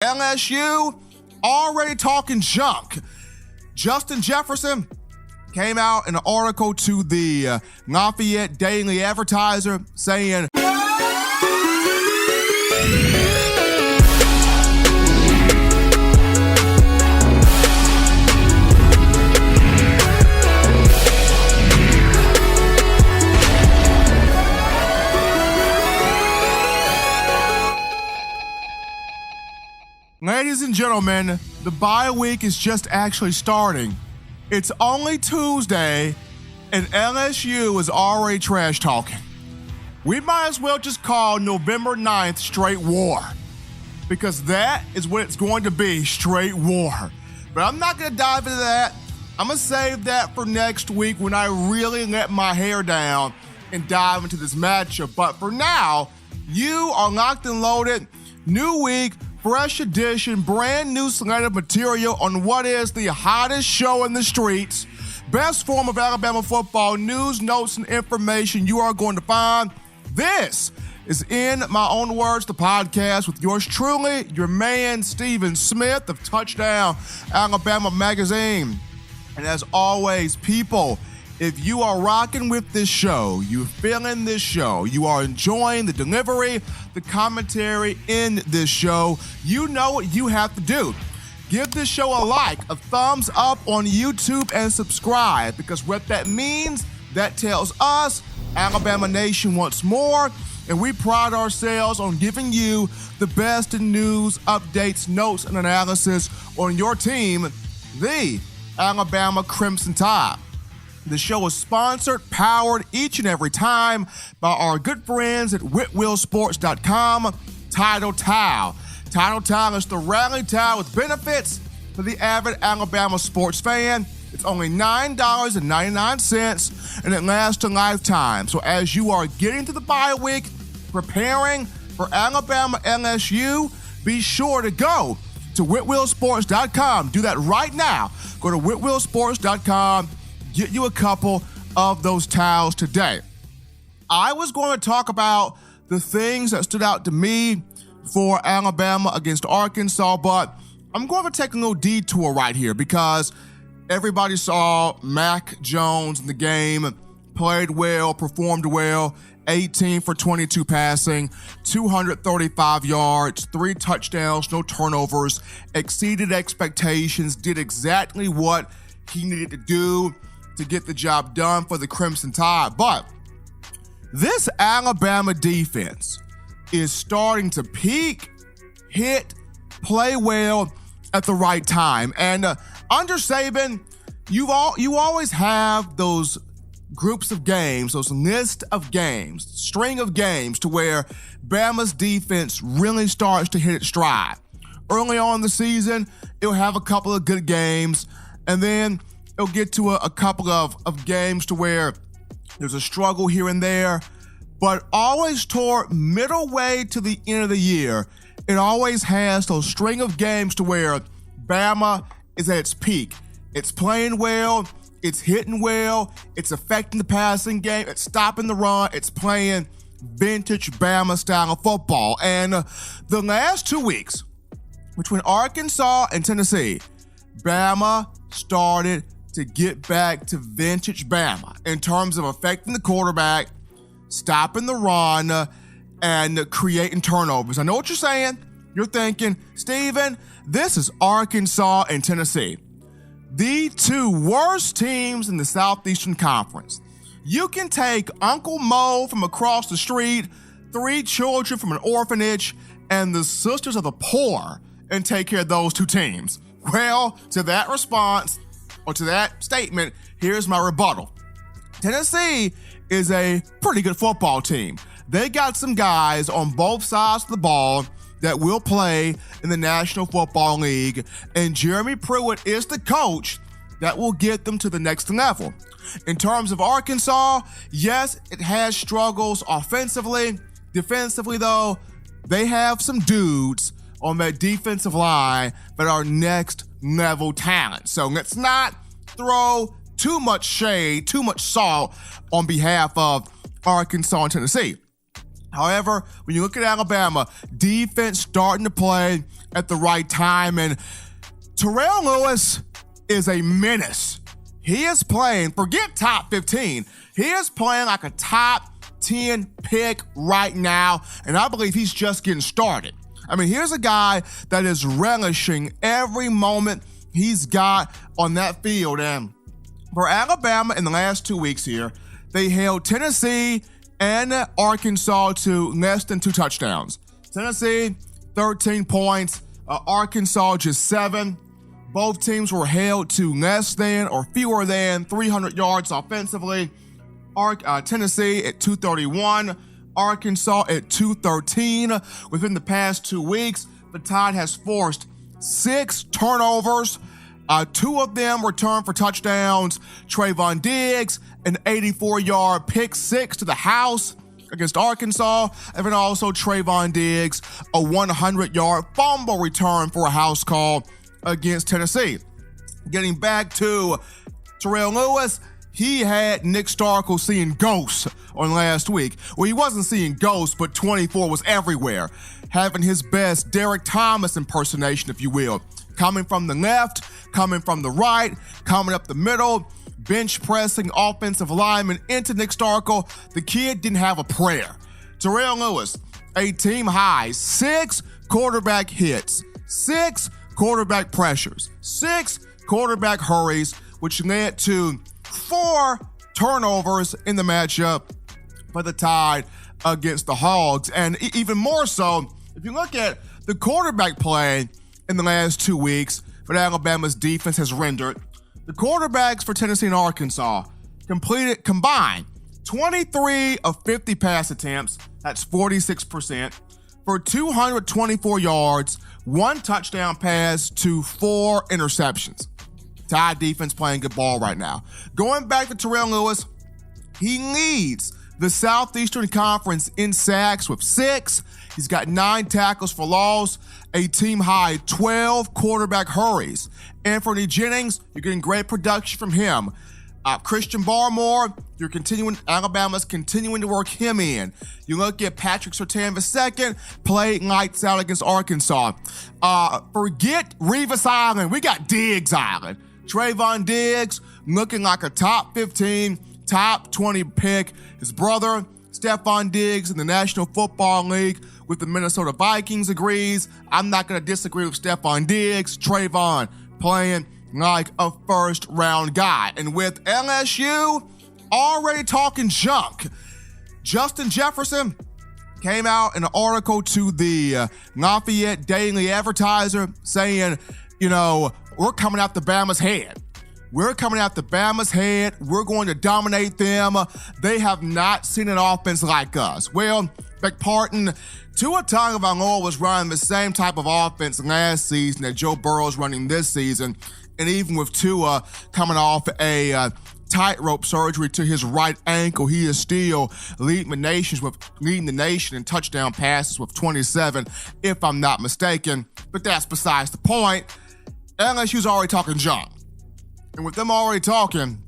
LSU already talking junk. Justin Jefferson came out in an article to the Lafayette Daily Advertiser saying, ladies and gentlemen, the bye week is just actually starting. It's only Tuesday, and LSU is already trash talking. We might as well just call November 9th straight war, because that is what it's going to be, straight war. But I'm not going to dive into that. I'm going to save that for next week when I really let my hair down and dive into this matchup. But for now, you are locked and loaded. New week, fresh edition, brand new slate of material on what is the hottest show in the streets. Best form of Alabama football news, notes, and information you are going to find. This is, in my own words, the podcast with yours truly, your man, Stephen Smith of Touchdown Alabama Magazine. And as always, people, if you are rocking with this show, you're feeling this show, you are enjoying the delivery, the commentary in this show, you know what you have to do. Give this show a like, a thumbs up on YouTube, and subscribe, because what that means, that tells us Alabama Nation wants more, and we pride ourselves on giving you the best in news, updates, notes, and analysis on your team, the Alabama Crimson Tide. The show is sponsored, powered each and every time by our good friends at winless.com, Title Towel. Title Towel is the rally towel with benefits for the avid Alabama sports fan. It's only $9.99, and it lasts a lifetime. So as you are getting to the bye week, preparing for Alabama LSU, be sure to go to winless.com. Do that right now. Go to winless.com. Get you a couple of those towels today. I was going to talk about the things that stood out to me for Alabama against Arkansas, but I'm going to take a little detour right here because everybody saw Mac Jones in the game, played well, performed well, 18 for 22 passing, 235 yards, 3 touchdowns, no turnovers, exceeded expectations, did exactly what he needed to do to get the job done for the Crimson Tide. But this Alabama defense is starting to peak, hit, play well at the right time. And under Saban, you always have those groups of games, those list of games, string of games to where Bama's defense really starts to hit its stride. Early on in the season, it'll have a couple of good games, and then it'll get to a couple of games to where there's a struggle here and there, but always toward middle way to the end of the year, it always has those string of games to where Bama is at its peak. It's playing well, it's hitting well, it's affecting the passing game, it's stopping the run, it's playing vintage Bama style of football. And the last 2 weeks, between Arkansas and Tennessee, Bama started to get back to vintage Bama in terms of affecting the quarterback, stopping the run, and creating turnovers. I know what you're saying. You're thinking, Steven, this is Arkansas and Tennessee, the 2 worst teams in the Southeastern Conference. You can take Uncle Mo from across the street, 3 children from an orphanage, and the Sisters of the Poor and take care of those 2 teams. Well, to that response, or to that statement, here's my rebuttal. Tennessee is a pretty good football team. They got some guys on both sides of the ball that will play in the National Football League, and Jeremy Pruitt is the coach that will get them to the next level. In terms of Arkansas, yes, it has struggles offensively. Defensively, though, they have some dudes on that defensive line that are next level talent. So let's not throw too much shade, too much salt on behalf of Arkansas and Tennessee. However, when you look at Alabama, defense starting to play at the right time, and Terrell Lewis is a menace. He is playing, forget top 15, he is playing like a top 10 pick right now, and I believe he's just getting started. I mean, here's a guy that is relishing every moment he's got on that field, and for Alabama in the last 2 weeks here, they held Tennessee and Arkansas to less than 2 touchdowns. Tennessee, 13 points. Arkansas, just 7. Both teams were held to less than or fewer than 300 yards offensively. Tennessee at 231. Arkansas at 213. Within the past 2 weeks, the Tide has forced 6 turnovers. 2 of them returned for touchdowns. Trayvon Diggs, an 84-yard pick 6 to the house against Arkansas. And then also Trayvon Diggs, a 100-yard fumble return for a house call against Tennessee. Getting back to Terrell Lewis, he had Nick Starkel seeing ghosts on last week. Well, he wasn't seeing ghosts, but 24 was everywhere, having his best Derrick Thomas impersonation, if you will. Coming from the left, coming from the right, coming up the middle, bench pressing offensive lineman into Nick Starkel. The kid didn't have a prayer. Terrell Lewis, a team high, 6 quarterback hits, 6 quarterback pressures, 6 quarterback hurries, which led to 4 turnovers in the matchup for the Tide against the Hogs. And even more so, if you look at the quarterback play in the last 2 weeks that Alabama's defense has rendered, the quarterbacks for Tennessee and Arkansas combined 23 of 50 pass attempts, that's 46%, for 224 yards, 1 touchdown pass to 4 interceptions. Tide defense playing good ball right now. Going back to Terrell Lewis, he leads the Southeastern Conference in sacks with 6. He's got 9 tackles for loss, a team high 12 quarterback hurries. Anthony Jennings, you're getting great production from him. Christian Barmore, Alabama's continuing to work him in. You look at Patrick Surtain II, played lights out against Arkansas. Forget Revis Island, we got Diggs Island. Trayvon Diggs looking like a top 15, top 20 pick. His brother, Stephon Diggs, in the National Football League with the Minnesota Vikings agrees. I'm not going to disagree with Stephon Diggs. Trayvon playing like a first-round guy. And with LSU already talking junk, Justin Jefferson came out in an article to the Lafayette Daily Advertiser saying, we're coming after Bama's head. We're coming after Bama's head. We're going to dominate them. They have not seen an offense like us. Well, beg pardon, Tua Tagovailoa was running the same type of offense last season that Joe Burrow's running this season. And even with Tua coming off a tightrope surgery to his right ankle, he is still leading the nation in touchdown passes with 27, if I'm not mistaken. But that's besides the point. LSU's already talking junk. And with them already talking,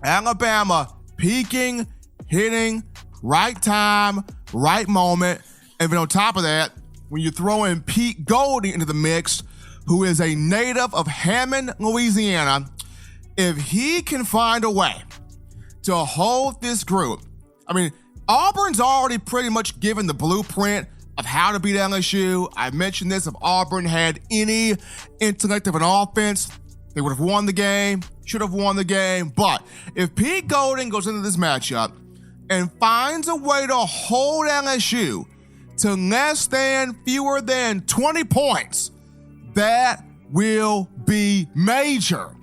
Alabama peaking, hitting, right time, right moment. And then on top of that, when you throw in Pete Golding into the mix, who is a native of Hammond, Louisiana, if he can find a way to hold this group, Auburn's already pretty much given the blueprint of how to beat LSU. I mentioned this, if Auburn had any intellect of an offense, they would have won the game, should have won the game. But if Pete Golding goes into this matchup and finds a way to hold LSU to fewer than 20 points, that will be major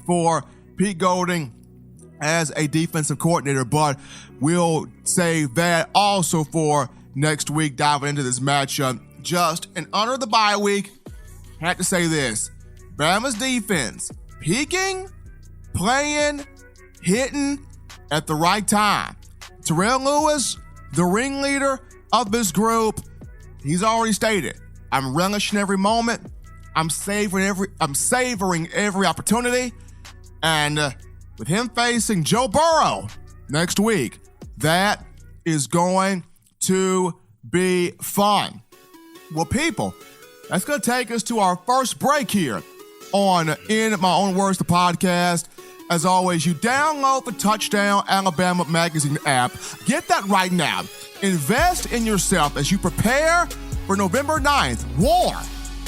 for Pete Golding as a defensive coordinator. But we'll save that also for next week, diving into this matchup. Just in honor of the bye week, had to say this. Bama's defense, peaking, playing, hitting at the right time. Terrell Lewis, the ringleader of this group, he's already stated, I'm relishing every moment. I'm savoring every opportunity. And with him facing Joe Burrow next week, that is going to be fun. Well, people, that's going to take us to our first break here on In My Own Words, the podcast. As always, you download the Touchdown Alabama Magazine app. Get that right now. Invest in yourself as you prepare for November 9th. War.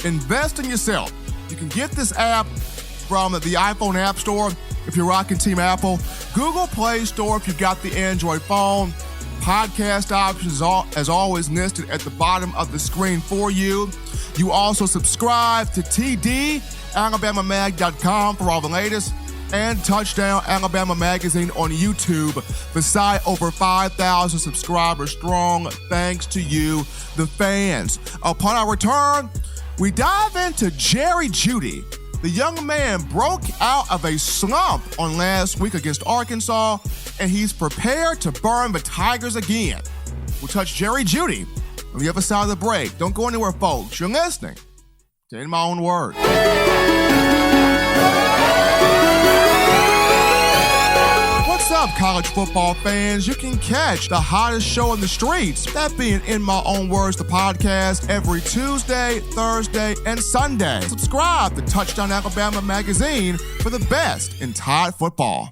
Invest in yourself. You can get this app from the iPhone App Store if you're rocking Team Apple, Google Play Store if you've got the Android phone. Podcast options, as always, listed at the bottom of the screen for you. You also subscribe to TDAlabamaMag.com for all the latest, and Touchdown Alabama Magazine on YouTube. Beside over 5,000 subscribers strong, thanks to you, the fans. Upon our return, we dive into Jerry Jeudy. The young man broke out of a slump on last week against Arkansas, and he's prepared to burn the Tigers again. We'll touch Jerry Jeudy on the other side of the break. Don't go anywhere, folks. You're listening to In My Own Words. What's up, college football fans? You can catch the hottest show in the streets, that being In My Own Words, the podcast, every Tuesday, Thursday, and Sunday. Subscribe to Touchdown Alabama Magazine for the best in Tide football.